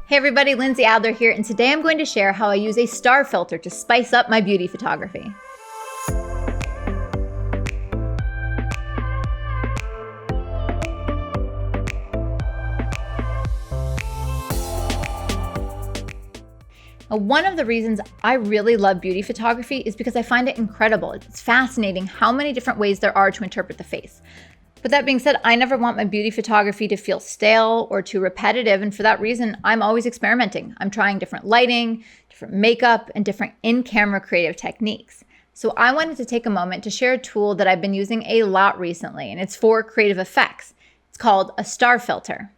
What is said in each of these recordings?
Hey everybody, Lindsay Adler here, and today I'm going to share how I use a star filter to spice up my beauty photography. One of the reasons I really love beauty photography is because I find it incredible. It's fascinating how many different ways there are to interpret the face. But that being said, I never want my beauty photography to feel stale or too repetitive, and for that reason, I'm always experimenting. I'm trying different lighting, different makeup, and different in-camera creative techniques. So I wanted to take a moment to share a tool that I've been using a lot recently, and it's for creative effects. It's called a star filter.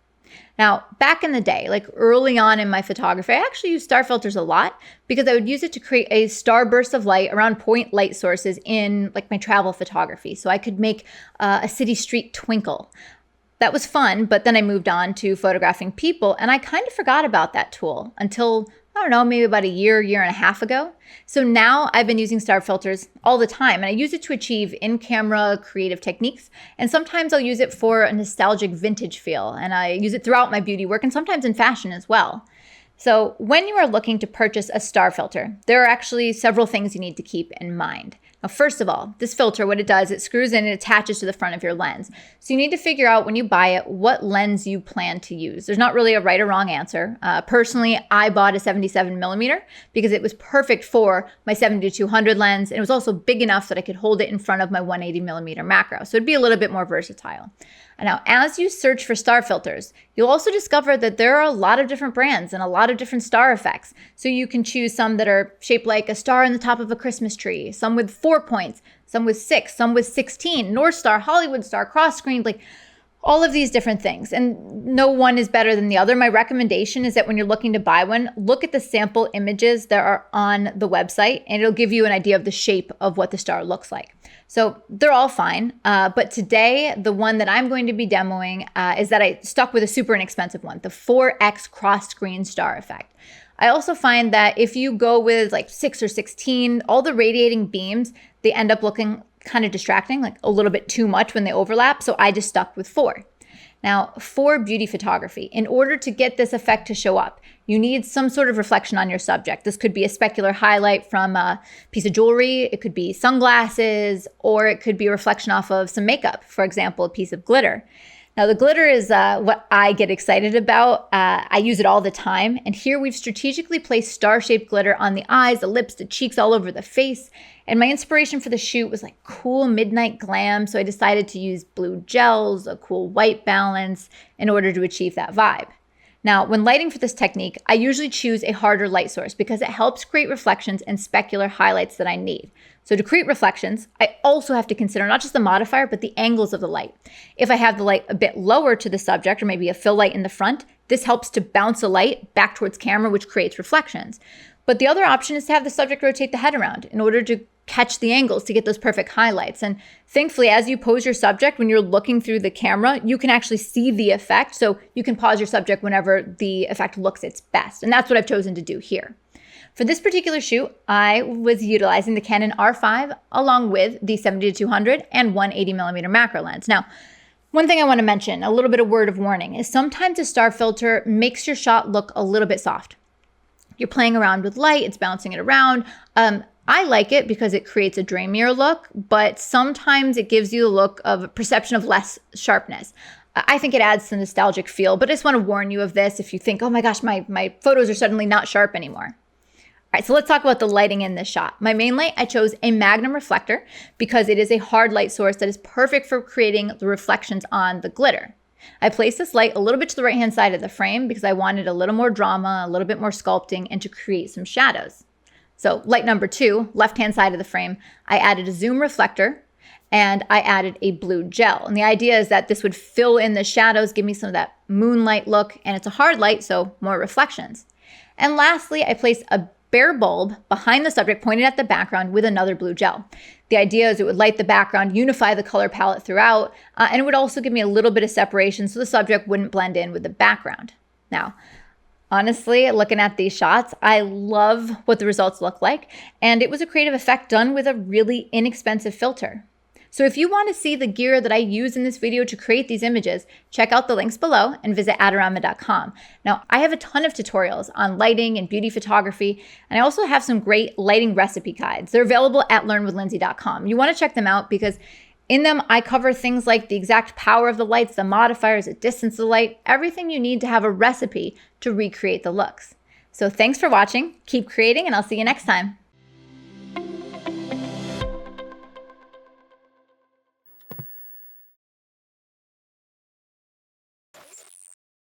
Now, back in the day, like early on in my photography, I actually used star filters a lot because I would use it to create a starburst of light around point light sources in like my travel photography. So I could make a city street twinkle. That was fun, but then I moved on to photographing people and I kind of forgot about that tool until, I don't know, maybe about a year and a half ago. So now I've been using star filters all the time and I use it to achieve in-camera creative techniques. And sometimes I'll use it for a nostalgic vintage feel and I use it throughout my beauty work and sometimes in fashion as well. So when you are looking to purchase a star filter, there are actually several things you need to keep in mind. Now, first of all, this filter, what it does, it screws in and attaches to the front of your lens. So you need to figure out when you buy it, what lens you plan to use. There's not really a right or wrong answer. Personally, I bought a 77mm because it was perfect for my 70-200 lens. And it was also big enough that I could hold it in front of my 180mm macro. So it'd be a little bit more versatile. And now, as you search for star filters, you'll also discover that there are a lot of different brands and a lot of different star effects. So you can choose some that are shaped like a star in the top of a Christmas tree, some with 4 points, some with 6, some with 16, North Star, Hollywood Star, cross screen, like all of these different things. And no one is better than the other. My recommendation is that when you're looking to buy one, look at the sample images that are on the website and it'll give you an idea of the shape of what the star looks like. So they're all fine. But today, the one that I'm going to be demoing is that I stuck with a super inexpensive one, the 4X cross screen star effect. I also find that if you go with like 6 or 16, all the radiating beams, they end up looking kind of distracting, like a little bit too much when they overlap. So I just stuck with 4. Now, for beauty photography, in order to get this effect to show up, you need some sort of reflection on your subject. This could be a specular highlight from a piece of jewelry, it could be sunglasses, or it could be a reflection off of some makeup, for example, a piece of glitter. Now, the glitter is what I get excited about. I use it all the time. And here we've strategically placed star-shaped glitter on the eyes, the lips, the cheeks, all over the face. And my inspiration for the shoot was like cool midnight glam. So I decided to use blue gels, a cool white balance in order to achieve that vibe. Now, when lighting for this technique, I usually choose a harder light source because it helps create reflections and specular highlights that I need. So to create reflections, I also have to consider not just the modifier, but the angles of the light. If I have the light a bit lower to the subject or maybe a fill light in the front, this helps to bounce a light back towards camera, which creates reflections. But the other option is to have the subject rotate the head around in order to catch the angles to get those perfect highlights. And thankfully, as you pose your subject, when you're looking through the camera, you can actually see the effect. So you can pause your subject whenever the effect looks its best. And that's what I've chosen to do here. For this particular shoot, I was utilizing the Canon R5 along with the 70-200 and 180mm macro lens. Now, one thing I want to mention, a little bit of word of warning, is sometimes a star filter makes your shot look a little bit soft. You're playing around with light, it's bouncing it around. I like it because it creates a dreamier look, but sometimes it gives you a look of a perception of less sharpness. I think it adds some nostalgic feel, but I just want to warn you of this if you think, oh my gosh, my photos are suddenly not sharp anymore. All right, so let's talk about the lighting in this shot. My main light, I chose a Magnum reflector because it is a hard light source that is perfect for creating the reflections on the glitter. I placed this light a little bit to the right-hand side of the frame because I wanted a little more drama, a little bit more sculpting, and to create some shadows. So light number 2, left-hand side of the frame, I added a zoom reflector and I added a blue gel. And the idea is that this would fill in the shadows, give me some of that moonlight look, and it's a hard light, so more reflections. And lastly, I placed a bare bulb behind the subject pointed at the background with another blue gel. The idea is it would light the background, unify the color palette throughout, and it would also give me a little bit of separation so the subject wouldn't blend in with the background. Now, honestly, looking at these shots, I love what the results look like, and it was a creative effect done with a really inexpensive filter. So if you want to see the gear that I use in this video to create these images, check out the links below and visit adorama.com. Now, I have a ton of tutorials on lighting and beauty photography, and I also have some great lighting recipe guides. They're available at learnwithlindsay.com. You want to check them out because in them, I cover things like the exact power of the lights, the modifiers, the distance of the light, everything you need to have a recipe to recreate the looks. So thanks for watching, keep creating, and I'll see you next time.